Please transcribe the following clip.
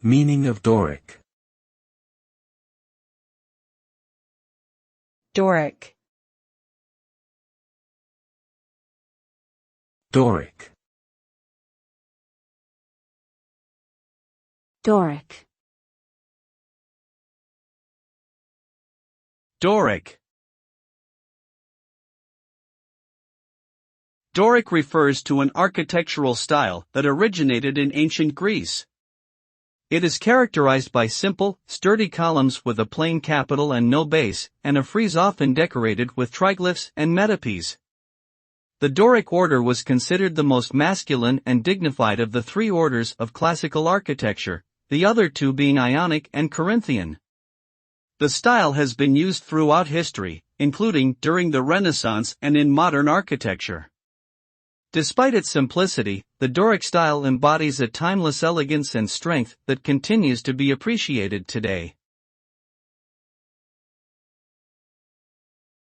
Meaning of Doric. Doric. Doric. Doric. Doric. Doric refers to an architectural style that originated in ancient Greece. It is characterized by simple, sturdy columns with a plain capital and no base, and a frieze often decorated with triglyphs and metopes. The Doric order was considered the most masculine and dignified of the three orders of classical architecture, the other two being Ionic and Corinthian. The style has been used throughout history, including during the Renaissance and in modern architecture. Despite its simplicity, the Doric style embodies a timeless elegance and strength that continues to be appreciated today.